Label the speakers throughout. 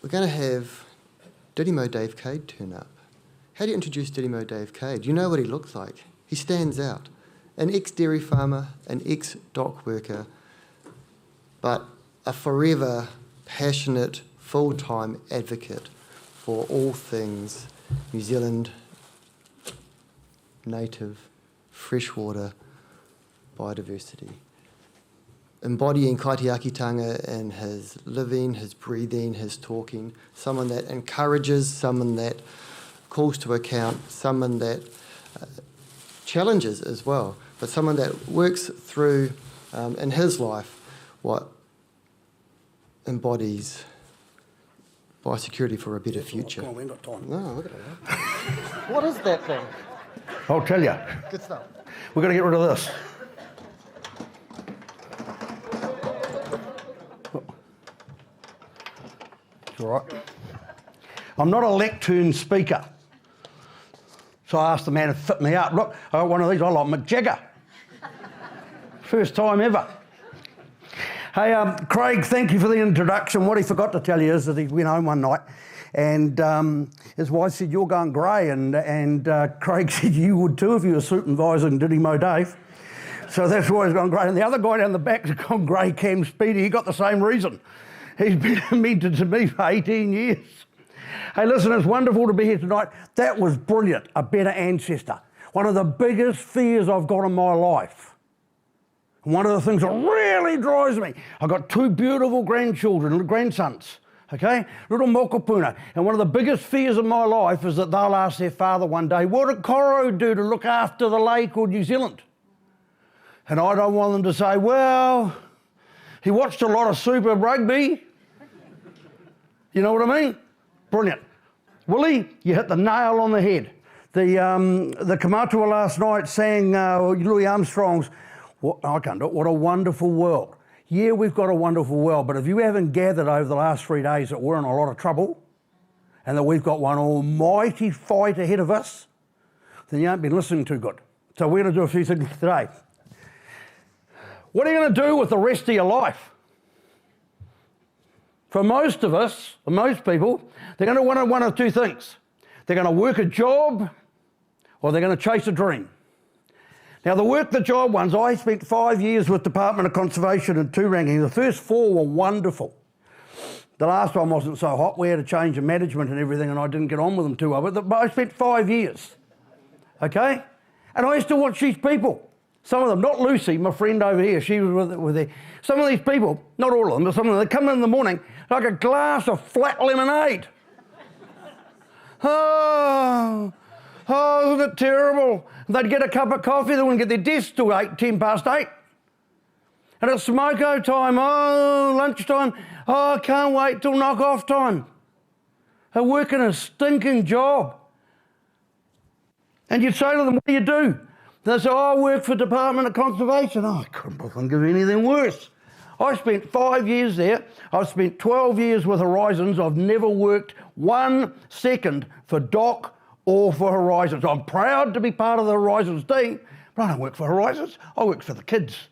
Speaker 1: we're going to have Didimo Dave Cade turn up. How do you introduce Didimo Dave Cade? You know what he looks like. He stands out. An ex-dairy farmer, an ex-dock worker, but a forever passionate, full-time advocate for all things New Zealand, native, freshwater, biodiversity. Embodying kaitiakitanga in his living, his breathing, his talking, someone that encourages, someone that calls to account, someone that challenges as well, but someone that works through, in his life, what embodies biosecurity for a better future.
Speaker 2: Come on, we ain't got time.
Speaker 1: No, look at that. What is that thing?
Speaker 2: I'll tell you.
Speaker 1: Good stuff.
Speaker 2: We're going to get rid of this. It's all right. I'm not a lectern speaker. So I asked the man to fit me up. Look, I got one of these. I like Mick Jagger. First time ever. Hey, Craig, thank you for the introduction. What he forgot to tell you is that he went home one night and his wife said, "You're going grey," and Craig said, "You would too if you were supervising Didimo Dave." So that's why he's gone grey. And the other guy down the back's gone grey, Cam Speedy. He got the same reason. He's been a mentor to me for 18 years. Hey, listen, it's wonderful to be here tonight. That was brilliant, a better ancestor. One of the biggest fears I've got in my life. One of the things that really drives me, I've got two beautiful grandchildren, little grandsons, okay? Little mokopuna. And one of the biggest fears of my life is that they'll ask their father one day, "What did Coro do to look after the lake or New Zealand?" And I don't want them to say, "Well, he watched a lot of Super Rugby." You know what I mean? Brilliant. Willie, you hit the nail on the head. The Kamatua last night sang Louis Armstrong's, I can't do it, "What a Wonderful World." Yeah, we've got a wonderful world, but if you haven't gathered over the last 3 days that we're in a lot of trouble and that we've got one almighty fight ahead of us, then you haven't been listening too good. So we're going to do a few things today. What are you going to do with the rest of your life? For most of us, or most people, they're going to want one of two things. They're going to work a job or they're going to chase a dream. Now, the work the job ones, I spent 5 years with Department of Conservation and Tūrangi. The first 4 were wonderful. The last one wasn't so hot. We had a change of management and everything and I didn't get on with them too well. But I spent 5 years, okay? And I used to watch these people. Some of them, not Lucy, my friend over here, she was with there. Some of these people, not all of them, but some of them, they come in the morning like a glass of flat lemonade. Oh, isn't it terrible? They'd get a cup of coffee, they wouldn't get their desk till 10 past 8. And it's smoko time, lunchtime, I can't wait till knock off time. They're working a stinking job. And you'd say to them, "What do you do?" They say, "I work for Department of Conservation." I couldn't think of anything worse. I spent 5 years there. I've spent 12 years with Horizons. I've never worked 1 second for DOC or for Horizons. I'm proud to be part of the Horizons team, but I don't work for Horizons. I work for the kids.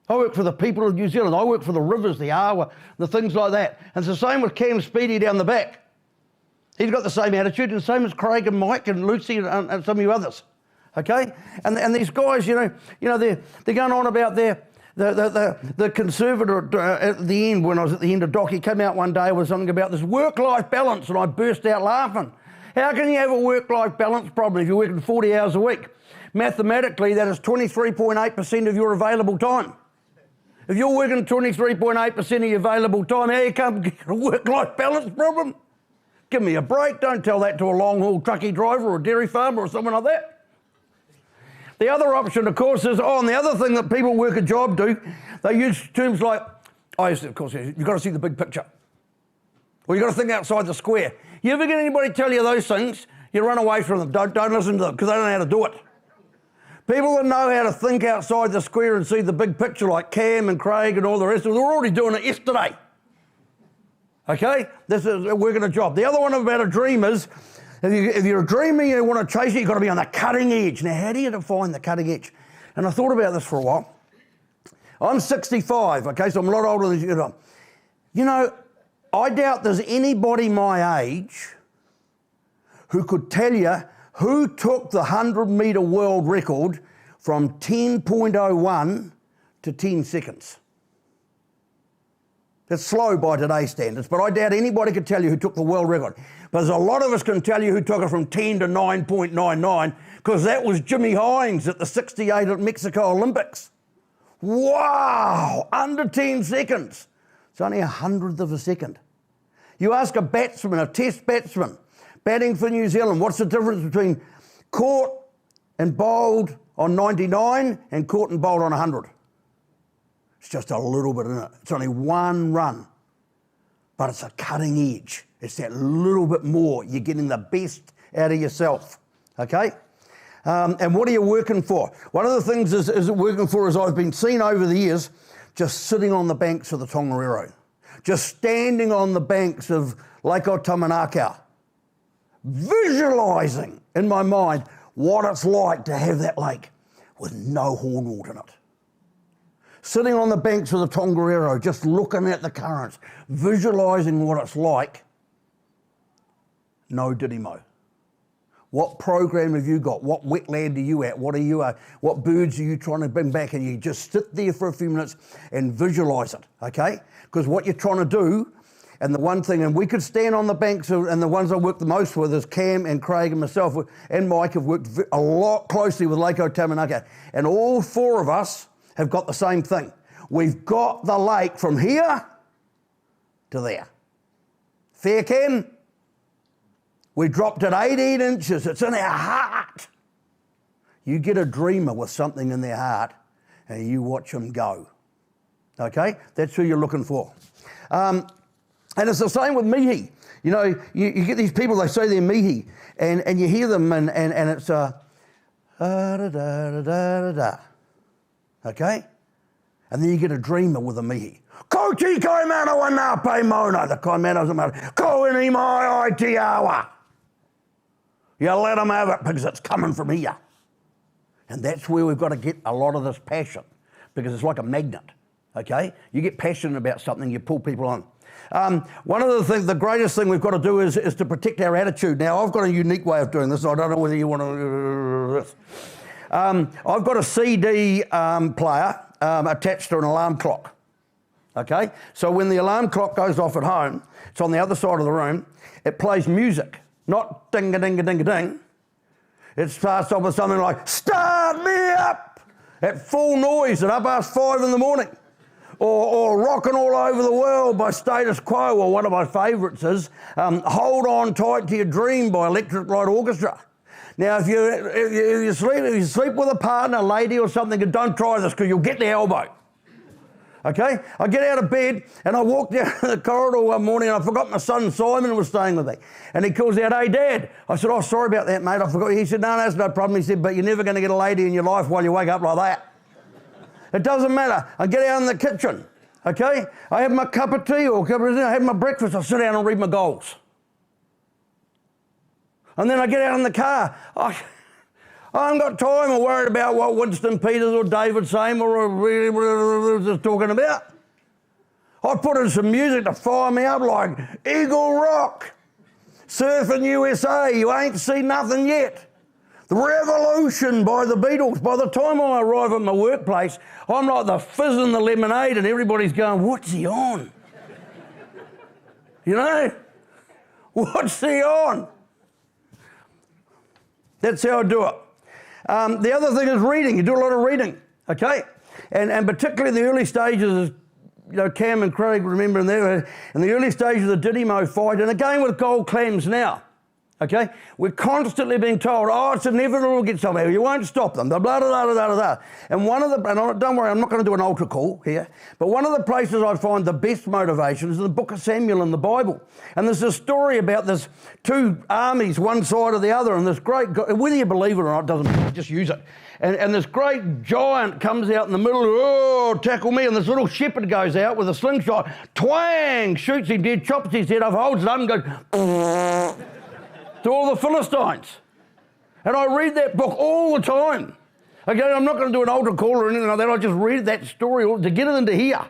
Speaker 2: I work for the people of New Zealand. I work for the rivers, the awa, the things like that. And it's the same with Cam Speedy down the back. He's got the same attitude, and the same as Craig and Mike and Lucy and some of you others. Okay, and these guys, they're going on about the conservator at the end. When I was at the end of DOC, he came out one day with something about this work-life balance, and I burst out laughing. How can you have a work-life balance problem if you're working 40 hours a week? Mathematically, that is 23.8% of your available time. If you're working 23.8% of your available time, how you come get a work-life balance problem? Give me a break. Don't tell that to a long-haul truckie driver or a dairy farmer or someone like that. The other option, of course, is, and the other thing that people work a job do, they use terms like, of course, you've got to see the big picture. Or you've got to think outside the square. You ever get anybody tell you those things, you run away from them. Don't listen to them, because they don't know how to do it. People that know how to think outside the square and see the big picture, like Cam and Craig and all the rest of them, they're already doing it yesterday. Okay? This is working a job. The other one about a dream is, if you're a dreamer and you want to chase it, you've got to be on the cutting edge. Now, how do you define the cutting edge? And I thought about this for a while. I'm 65, okay, so I'm a lot older than you. I doubt there's anybody my age who could tell you who took the 100-metre world record from 10.01 to 10 seconds. That's slow by today's standards, but I doubt anybody could tell you who took the world record. But there's a lot of us can tell you who took it from 10 to 9.99, because that was Jimmy Hines at the 68 at Mexico Olympics. Wow, under 10 seconds. It's only 100th of a second. You ask a batsman, a test batsman, batting for New Zealand, what's the difference between caught and bowled on 99 and caught and bowled on 100? It's just a little bit in it. It's only one run, but it's a cutting edge. It's that little bit more. You're getting the best out of yourself, okay? And what are you working for? One of the things is working for is I've been seen over the years just sitting on the banks of the Tongariro, just standing on the banks of Lake Tamanakau, visualising in my mind what it's like to have that lake with no hornwort in it. Sitting on the banks of the Tongariro, just looking at the currents, visualising what it's like. No didimo. What program have you got? What wetland are you at? What birds are you trying to bring back? And you just sit there for a few minutes and visualise it, okay? Because what you're trying to do, and the one thing, and we could stand on the banks of, and the ones I work the most with is Cam and Craig and myself and Mike have worked a lot closely with Lake Tamanakau. And all four of us have got the same thing. We've got the lake from here to there. Fair, Cam? We dropped it 18 inches. It's in our heart. You get a dreamer with something in their heart and you watch them go. Okay? That's who you're looking for. And it's the same with mihi. You know, you get these people, they say they're mihi, and you hear them and it's da-da-da-da-da-da. Okay? And then you get a dreamer with a mihi. Ko ti kaimana wa ngā pai mauna. The kaimana's a mauna. Ko ini mai ai te awa. You let them have it because it's coming from here. And that's where we've got to get a lot of this passion, because it's like a magnet, okay? You get passionate about something, you pull people on. One of the things, the greatest thing we've got to do is to protect our attitude. Now, I've got a unique way of doing this. I don't know whether you want to do this. I've got a CD player attached to an alarm clock, okay? So when the alarm clock goes off at home, it's on the other side of the room, it plays music, not ding-a-ding-a-ding-a-ding. It starts off with something like, start me up, at full noise at 5:30 in the morning. Or Rockin' All Over the World by Status Quo, or one of my favourites is Hold On Tight to Your Dream by Electric Light Orchestra. Now, if you sleep with a partner, a lady or something, don't try this because you'll get the elbow. Okay? I get out of bed and I walk down the corridor one morning and I forgot my son Simon was staying with me. And he calls out, hey, Dad. I said, oh, sorry about that, mate. I forgot. He said, no, that's no problem. He said, but you're never going to get a lady in your life while you wake up like that. It doesn't matter. I get out in the kitchen, okay? I have my cup of tea or I have my breakfast. I sit down and read my goals. And then I get out in the car. I haven't got time or worried about what Winston Peters or David Seymour is talking about. I put in some music to fire me up like Eagle Rock, Surfing USA, You Ain't Seen Nothing Yet, The Revolution by the Beatles. By the time I arrive at my workplace, I'm like the fizz in the lemonade and everybody's going, what's he on? You know? What's he on? That's how I do it. The other thing is reading. You do a lot of reading, okay? And particularly the early stages, you know, Cam and Craig, remember in the early stages of the Didimo fight, and again with gold clams now, okay? We're constantly being told, oh, it's inevitable to get somewhere. You won't stop them, blah, blah, blah, blah, blah, blah. And don't worry, I'm not going to do an altar call here, but one of the places I find the best motivation is the book of Samuel in the Bible. And there's a story about this two armies, one side of the other, and this great, whether you believe it or not, doesn't matter, just use it. And this great giant comes out in the middle, oh, tackle me, and this little shepherd goes out with a slingshot, twang, shoots him dead, chops his head off, holds it up and goes, to all the Philistines. And I read that book all the time. Okay, I'm not going to do an altar call or anything like that. I just read that story to get it into here.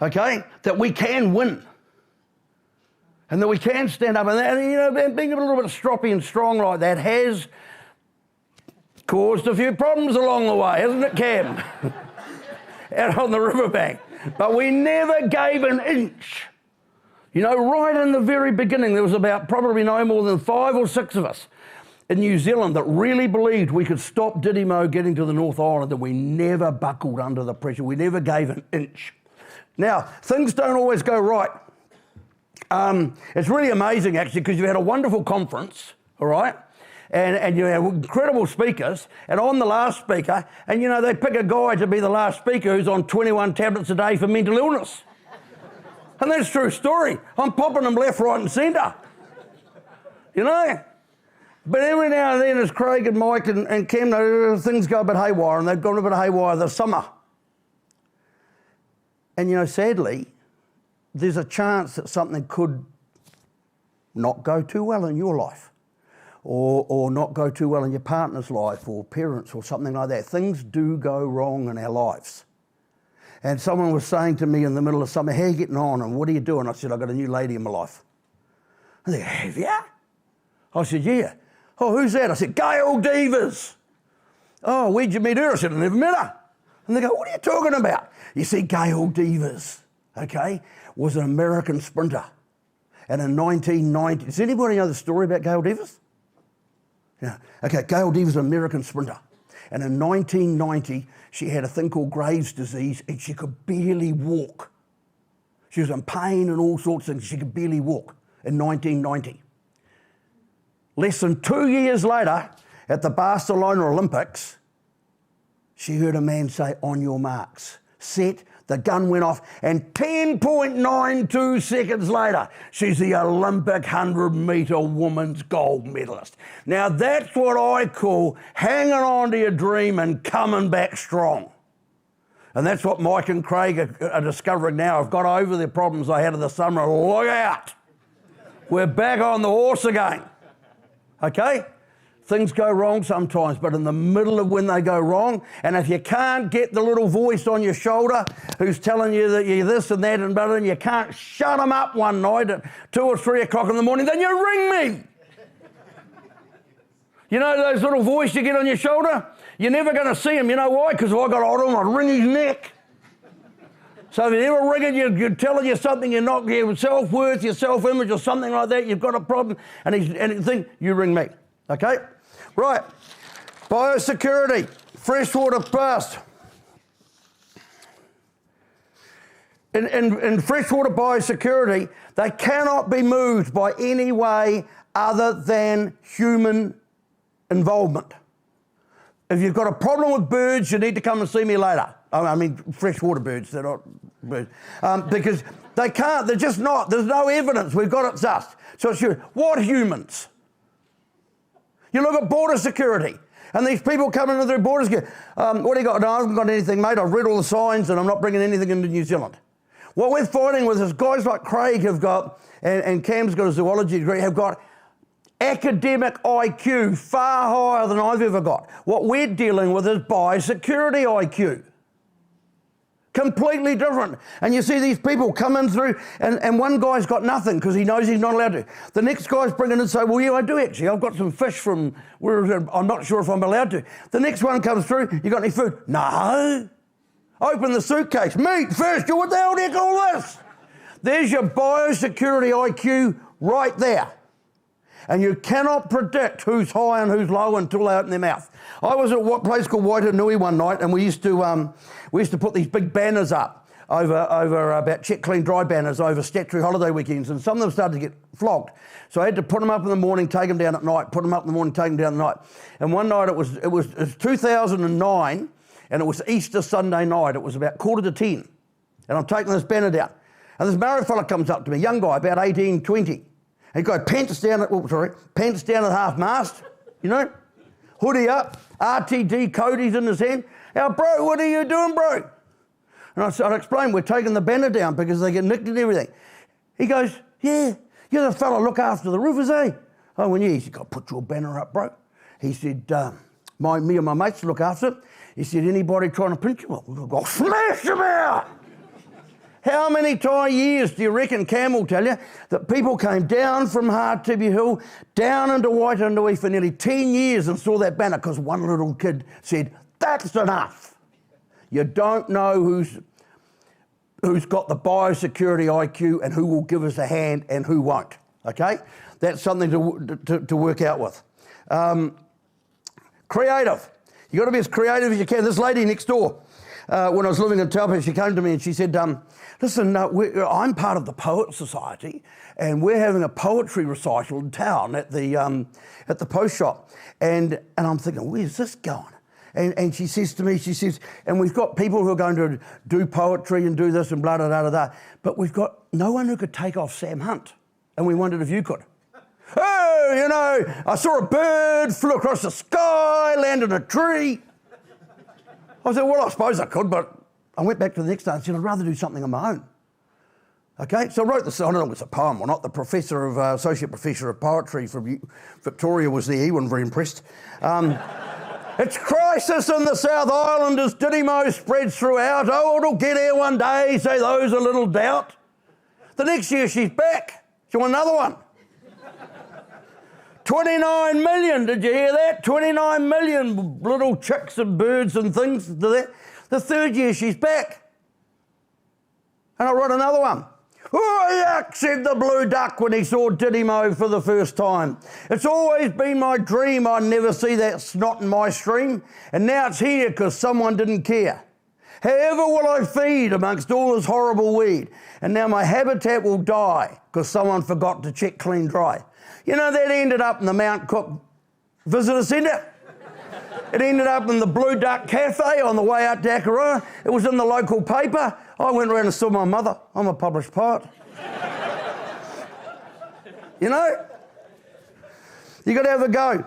Speaker 2: Okay, that we can win. And that we can stand up. And being a little bit stroppy and strong like that has caused a few problems along the way, hasn't it, Cam? Out on the riverbank. But we never gave an inch. You know, right in the very beginning, there was about probably no more than 5 or 6 of us in New Zealand that really believed we could stop Didymo getting to the North Island, and we never buckled under the pressure. We never gave an inch. Now, things don't always go right. It's really amazing, actually, because you had a wonderful conference, all right? And you have incredible speakers, and I'm the last speaker, and, you know, they pick a guy to be the last speaker who's on 21 tablets a day for mental illness. And that's a true story. I'm popping them left, right and centre. You know? But every now and then, as Craig and Mike and Cam, things go a bit haywire, and they've gone a bit haywire this summer. And, you know, sadly, there's a chance that something could not go too well in your life, or not go too well in your partner's life, or parents, or something like that. Things do go wrong in our lives. And someone was saying to me in the middle of summer, how are you getting on and what are you doing? I said, I've got a new lady in my life. And they go, have you? I said, yeah. Oh, who's that? I said, Gail Devers. Oh, where'd you meet her? I said, I never met her. And they go, what are you talking about? You see, Gail Devers, okay, was an American sprinter. And in 1990, does anybody know the story about Gail Devers? Yeah. Okay, Gail Devers was an American sprinter. And in 1990, she had a thing called Graves' disease and she could barely walk. She was in pain and all sorts of things. She could barely walk in 1990. Less than 2 years later, at the Barcelona Olympics, she heard a man say, on your marks, set, the gun went off, and 10.92 seconds later, she's the Olympic 100-metre women's gold medalist. Now, that's what I call hanging on to your dream and coming back strong. And that's what Mike and Craig are discovering now. I've got over the problems I had in the summer. Look out. We're back on the horse again. Okay? Things go wrong sometimes, but in the middle of when they go wrong, and if you can't get the little voice on your shoulder who's telling you that you're this and that and better, and you can't shut them up one night at 2 or 3 o'clock in the morning, then you ring me. You know those little voice you get on your shoulder? You're never going to see him. You know why? Because if I got hold of him, I'd wring his neck. So if you ever ring it, you're telling you something, you're not, your self-worth, your self-image or something like that, you've got a problem, and you think, you ring me, okay? Right, biosecurity, freshwater past. In freshwater biosecurity, they cannot be moved by any way other than human involvement. If you've got a problem with birds, you need to come and see me later. I mean, freshwater birds, they're not birds. Because they can't, they're just not. There's no evidence. We've got it sussed. So it's what humans? You look at border security, and these people come into their border security. What do you got? No, I haven't got anything, mate. I've read all the signs, and I'm not bringing anything into New Zealand. What we're finding with is guys like Craig have got, and Cam's got a zoology degree, have got academic IQ far higher than I've ever got. What we're dealing with is biosecurity IQ. Completely different. And you see these people coming through, and one guy's got nothing because he knows he's not allowed to. The next guy's bringing in and say, well, yeah, I do actually. I've got some fish from where I'm not sure if I'm allowed to. The next one comes through, you got any food? No. Open the suitcase. Meat, fish, what the hell do you call this? There's your biosecurity IQ right there. And you cannot predict who's high and who's low until they're out in their mouth. I was at a place called Waitanui one night, and we used to put these big banners up over about check, clean, dry banners over statutory holiday weekends, and some of them started to get flogged. So I had to put them up in the morning, take them down at night, put them up in the morning, take them down at night. And one night it was 2009, and it was Easter Sunday night. It was about 9:45, and I'm taking this banner down. And this Maori fella comes up to me, young guy, about 18, 20. He got pants down at the half mast, you know, hoodie up, RTD Cody's in his hand. Now, bro, what are you doing, bro? And I explained, we're taking the banner down because they get nicked and everything. He goes, yeah, you're the fella look after the roofers, eh? I went, yeah. He said, put your banner up, bro. He said, me and my mates look after it. He said, anybody trying to pinch you? Well, I'll smash them out. How many years do you reckon Cam will tell you that people came down from Hardtibby Hill, down into Waitanui for nearly 10 years and saw that banner because one little kid said, that's enough. You don't know who's got the biosecurity IQ and who will give us a hand and who won't, okay? That's something to work out with. Creative. You've got to be as creative as you can. This lady next door, when I was living in Taupo, she came to me and she said, listen, I'm part of the Poet Society and we're having a poetry recital in town at the post shop. And I'm thinking, where's this going? And she says to me, and we've got people who are going to do poetry and do this and blah, blah, blah, blah, but we've got no one who could take off Sam Hunt. And we wondered if you could. Oh, you know, I saw a bird, flew across the sky, landed in a tree. I said, well, I suppose I could, but I went back to the next day and said, I'd rather do something on my own. Okay, so I wrote this, I don't know if it's a poem or not. The associate professor of poetry from Victoria was there. He wasn't very impressed. It's crisis in the South Island as Didymo spreads throughout. Oh, it'll get here one day, say those a little doubt. The next year she's back. She wants another one. 29 million, did you hear that? 29 million little chicks and birds and things. The third year she's back. And I wrote another one. Oh, yuck, said the blue duck when he saw Didymo for the first time. It's always been my dream I'd never see that snot in my stream, and now it's here because someone didn't care. However will I feed amongst all this horrible weed, and now my habitat will die because someone forgot to check clean dry. You know, that ended up in the Mount Cook Visitor Centre. It ended up in the Blue Duck Cafe on the way out to Akaroa. It was in the local paper. I went around and saw my mother. I'm a published poet. You know? You got to have a go.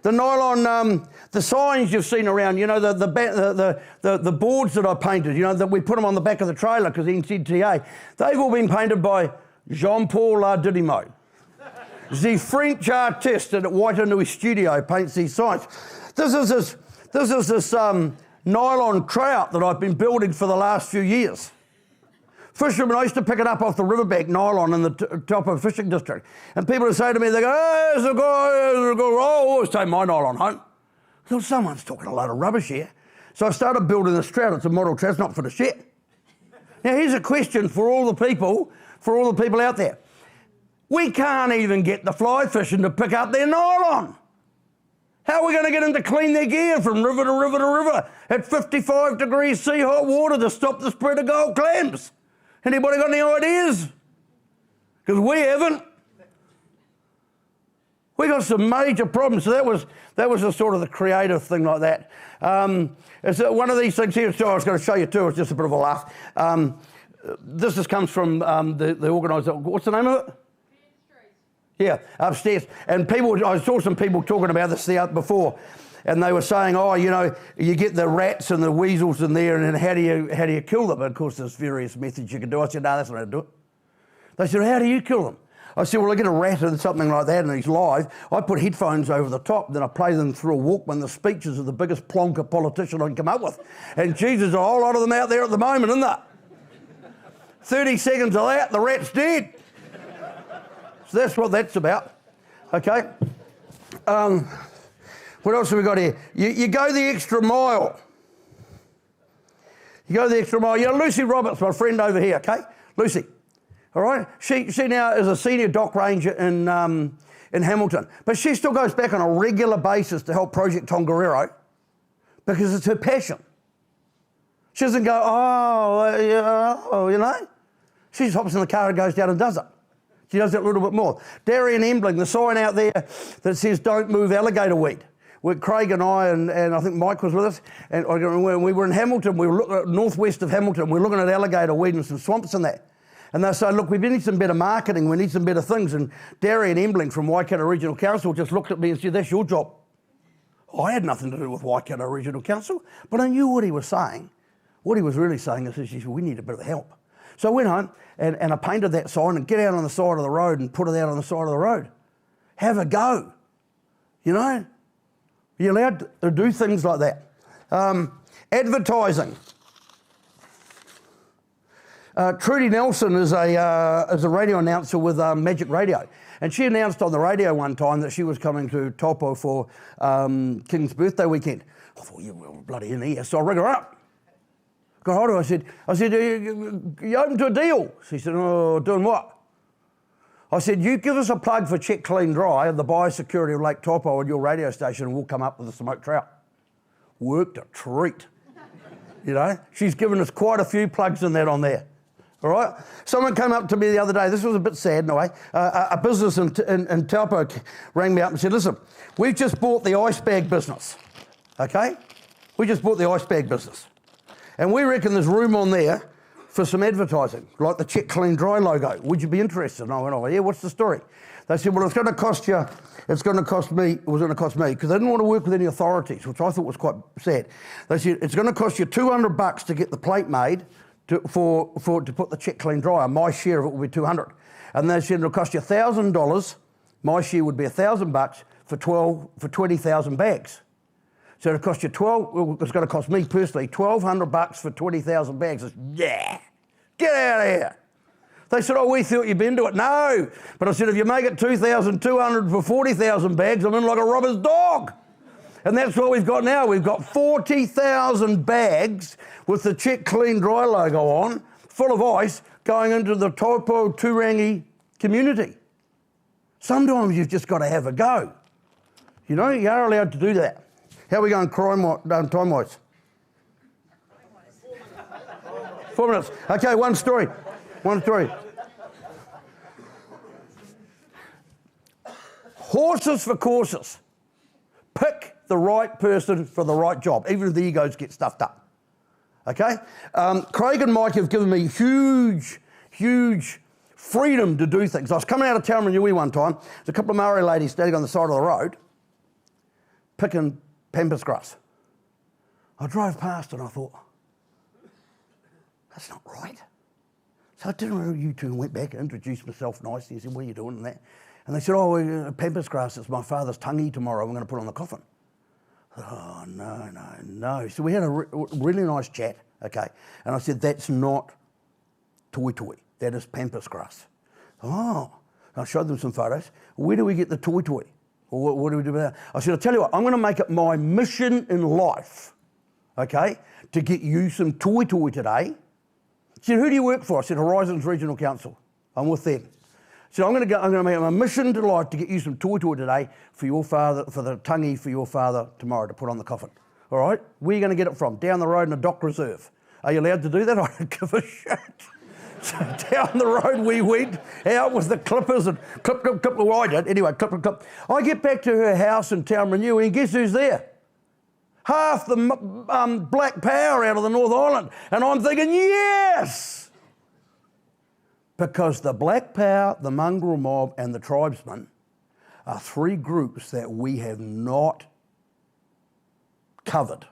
Speaker 2: The nylon, the signs you've seen around, you know, the boards that I painted, you know, that we put them on the back of the trailer because NZTA, they've all been painted by Jean-Paul Didymo. The French artist at Waitanui Studio paints these signs. This is this nylon trout that I've been building for the last few years. Fishermen, I used to pick it up off the riverbank, nylon in the top of fishing district. And people would say to me, they go, oh, there's a guy, oh, I always take my nylon home. I thought, someone's talking a load of rubbish here. So I started building this trout. It's a model trout, it's not for the shed. Now here's a question for all the people out there. We can't even get the fly fishing to pick up their nylon. How are we going to get them to clean their gear from river to river to river at 55 degrees C hot water to stop the spread of gold clams? Anybody got any ideas? Because we haven't. We got some major problems. So that was a sort of the creative thing like that. It's one of these things here. So I was going to show you too. It's just a bit of a laugh. This just comes from the organiser. What's the name of it? Yeah, upstairs. And I saw some people talking about this before, and they were saying, oh, you know, you get the rats and the weasels in there, and then how do you kill them? And of course, there's various methods you can do. I said, no, that's not how to do it. They said, how do you kill them? I said, well, I get a rat and something like that, and he's live. I put headphones over the top, then I play them through a Walkman, the speeches of the biggest plonker politician I can come up with. And geez, there's a whole lot of them out there at the moment, isn't there? 30 seconds of that, the rat's dead. So that's what that's about, okay? What else have we got here? You go the extra mile. You go the extra mile. You know, Lucy Roberts, my friend over here, okay? Lucy, all right? She now is a senior dock ranger in Hamilton, but she still goes back on a regular basis to help Project Tongariro because it's her passion. She doesn't go, you know? She just hops in the car and goes down and does it. She does it a little bit more. Darian Embling, the sign out there that says don't move alligator weed. Where Craig and I, and I think Mike was with us, and when we were in Hamilton, we were looking at northwest of Hamilton, we were looking at alligator weed and some swamps and that. And they said, look, we need some better marketing, we need some better things. And Darian Embling from Waikato Regional Council just looked at me and said, that's your job. I had nothing to do with Waikato Regional Council, but I knew what he was saying. What he was really saying is, he said, we need a bit of help. So I went home and I painted that sign and get out on the side of the road and put it out on the side of the road. Have a go, you know? You're allowed to do things like that. Advertising. Trudy Nelson is a radio announcer with Magic Radio. And she announced on the radio one time that she was coming to Taupo for King's birthday weekend. I thought, yeah, well, bloody in here. So I rang her up. Got hold of her. I said, you open to a deal? She said, oh, doing what? I said, you give us a plug for Check Clean Dry and the Biosecurity of Lake Taupo on your radio station and we'll come up with a smoked trout. Worked a treat. You know, she's given us quite a few plugs in that on there. All right? Someone came up to me the other day, this was a bit sad in a way, a business in Taupo rang me up and said, listen, we've just bought the ice bag business, okay? We just bought the ice bag business. And we reckon there's room on there for some advertising, like the Check Clean Dry logo. Would you be interested? And I went, oh yeah, what's the story? They said, well, it's going to cost me, because they didn't want to work with any authorities, which I thought was quite sad. They said, it's going to cost you $200 to get the plate made to put the Check Clean Dry on. My share of it will be $200. And they said, it'll cost you $1,000. My share would be $1,000 for 20,000 bags. So it'll cost you it's going to cost me personally $1,200 for 20,000 bags. I said, yeah, get out of here. They said, oh, we thought you'd been to it. No. But I said, if you make it 2,200 for 40,000 bags, I'm in like a robber's dog. And that's what we've got now. We've got 40,000 bags with the Check Clean Dry logo on, full of ice, going into the Taupo Turangi community. Sometimes you've just got to have a go. You know, you are allowed to do that. How are we going time-wise? 4 minutes. Okay, one story. Horses for courses. Pick the right person for the right job, even if the egos get stuffed up. Okay? Craig and Mike have given me huge freedom to do things. I was coming out of Tamarunui one time. There's a couple of Maori ladies standing on the side of the road picking pampas grass. I drove past and I thought, that's not right. So I didn't know you two and went back and introduced myself nicely and said, what are you doing and that? And they said, oh, pampas grass, it's my father's tangi tomorrow, I'm going to put on the coffin. I thought, oh, no. So we had a really nice chat, okay? And I said, that's not toi, that is pampas grass. Oh, and I showed them some photos. Where do we get the toi? Or what do we do with that? I said, I'll tell you what, I'm going to make it my mission in life, okay, to get you some toi today. She said, who do you work for? I said, Horizons Regional Council. I'm with them. So I'm going to make it my mission to life to get you some toi today for your father, for the tangi for your father tomorrow to put on the coffin. All right? Where are you going to get it from? Down the road in a dock reserve. Are you allowed to do that? I don't give a shit. So down the road we went, out with the clippers and clip. Well, I did. Anyway, clip. I get back to her house in Tamarunui and guess who's there? Half the black power out of the North Island. And I'm thinking, yes! Because the black power, the mongrel mob and the tribesmen are three groups that we have not covered,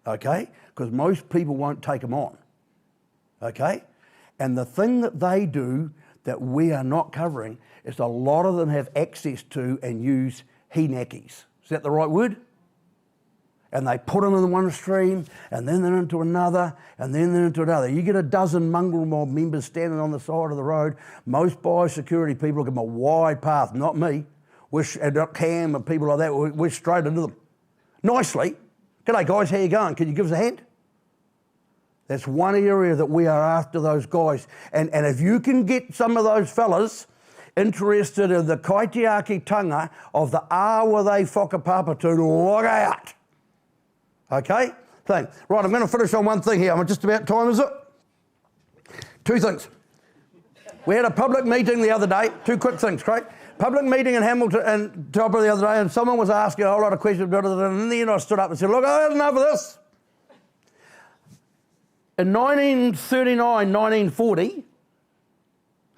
Speaker 2: okay? Because most people won't take them on, okay? And the thing that they do that we are not covering is a lot of them have access to and use hinakis. Is that the right word? And they put them in one stream, and then they're into another, and then they're into another. You get a dozen mongrel mob members standing on the side of the road. Most biosecurity people give them a wide path, not me. And not Cam and people like that. We're straight into them. Nicely. G'day guys, how you going? Can you give us a hand? That's one area that we are after those guys. And if you can get some of those fellas interested in the kaitiakitanga of the Awathe Whakapapatu, look out. Okay? Thing. Right, I'm going to finish on one thing here. I'm just about time, is it? Two things. We had a public meeting the other day. Two quick things, Craig. Public meeting in Hamilton and Taupo the other day, and someone was asking a whole lot of questions, and then I stood up and said, look, I had enough of this. In 1939, 1940,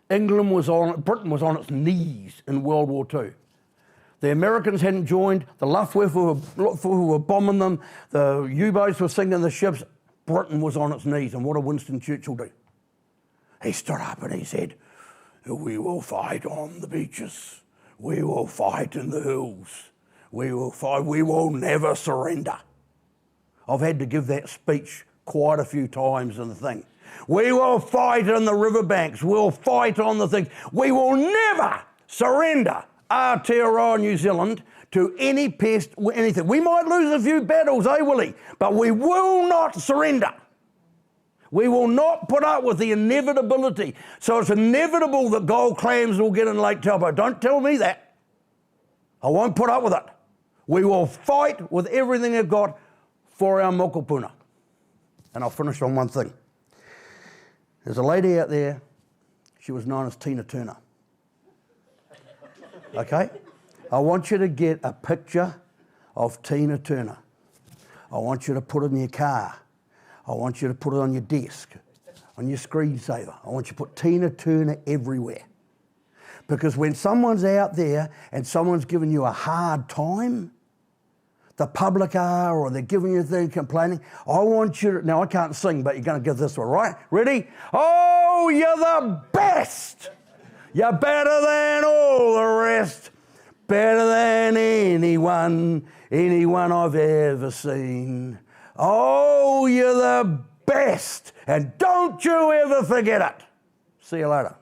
Speaker 2: Britain was on its knees in World War II. The Americans hadn't joined, the Luftwaffe were bombing them, the U-boats were sinking the ships. Britain was on its knees, and what did Winston Churchill do? He stood up and he said, we will fight on the beaches, we will fight in the hills, we will fight, we will never surrender. I've had to give that speech quite a few times in the thing. We will fight in the riverbanks. We'll fight on the things. We will never surrender Aotearoa New Zealand to any pest, anything. We might lose a few battles, Willie? But we will not surrender. We will not put up with the inevitability. So it's inevitable that gold clams will get in Lake Taupo. Don't tell me that. I won't put up with it. We will fight with everything we've got for our mokopuna. And I'll finish on one thing. There's a lady out there, she was known as Tina Turner. Okay? I want you to get a picture of Tina Turner. I want you to put it in your car. I want you to put it on your desk, on your screensaver. I want you to put Tina Turner everywhere. Because when someone's out there and someone's giving you a hard time, the public are, or they're giving you things, complaining, I want you to, now I can't sing, but you're going to give this one, right? Ready? Oh, you're the best. You're better than all the rest. Better than anyone I've ever seen. Oh, you're the best. And don't you ever forget it. See you later.